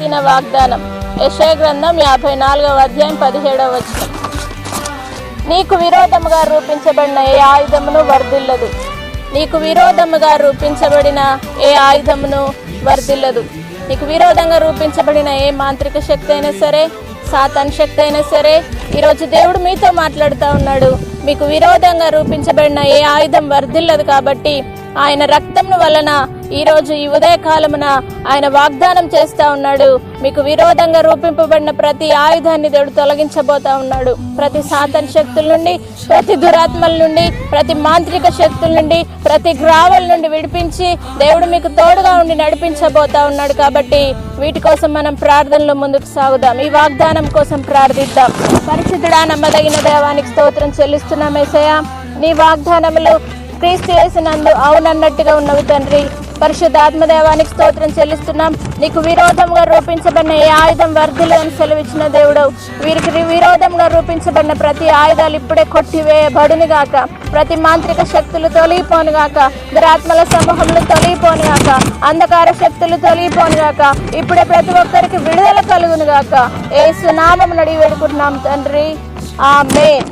దిన వాగ్దానం. యెషయా గ్రంథం 54వ అధ్యాయం 17వ వచనం. నీకు విరోధముగా రూపించబడిన ఏ ఆయుధమును వర్ధిల్లదు. నీకు విరోధముగా రూపించబడిన ఏ ఆయుధమును వర్ధిల్లదు. నీకు విరోధంగా రూపించబడిన ఏ మాంత్రిక శక్తి అయినా సరే, సాతాను శక్తి అయినా సరే, ఈరోజు దేవుడు మీతో మాట్లాడుతూ ఉన్నాడు. మీకు విరోధంగా రూపించబడిన ఏ ఆయుధం వర్ధిల్లదు. కాబట్టి ఆయన రక్తం వలన ఈరోజు ఈ ఉదయకాలమున ఆయన వాగ్దానం చేస్తా ఉన్నాడు. మీకు విరోధంగా రూపింపబడిన ప్రతి ఆయుధాన్ని దేవుడు తొలగించబోతా ఉన్నాడు. ప్రతి సాతాను శక్తుల నుండి, ప్రతి దురాత్మల నుండి, ప్రతి మాంత్రిక శక్తుల నుండి, ప్రతి గ్రావల నుండి విడిపించి దేవుడు మీకు తోడుగా ఉండి నడిపించబోతా ఉన్నాడు. కాబట్టి వీటి కోసం మనం ప్రార్థనలో ముందుకు సాగుదాం. ఈ వాగ్దానం కోసం ప్రార్థిద్దాం. పరిశుద్ధుడా, నమ్మదగిన దేవానికి స్తోత్రం చెల్లిస్తున్నాం యేసయ్యా. నీ వాగ్దానములు క్రీస్తు యేసునందు అవునన్నట్టుగా ఉన్నవి తండ్రి. పరిశుద్ధాత్మదేవానికి స్తోత్రం చెల్లిస్తున్నాం. నీకు విరోధంగా రూపించబడిన ఏ ఆయుధం వర్ధిల్లని సెలవిచ్చిన దేవుడు, వీరికి విరోధంగా రూపించబడిన ప్రతి ఆయుధాలు ఇప్పుడే కొట్టివేయబడును గాక. ప్రతి మాంత్రిక శక్తులు తొలగిపోను గాక. దురాత్మల సమూహములు తొలగిపోను గాక. అంధకార శక్తులు తొలగిపోను గాక. ఇప్పుడే ప్రతి ఒక్కరికి విడుదల కలుగును గాక. యేసు నామమున అడిగి వేడుకుంటున్నాం తండ్రి. ఆమేన్.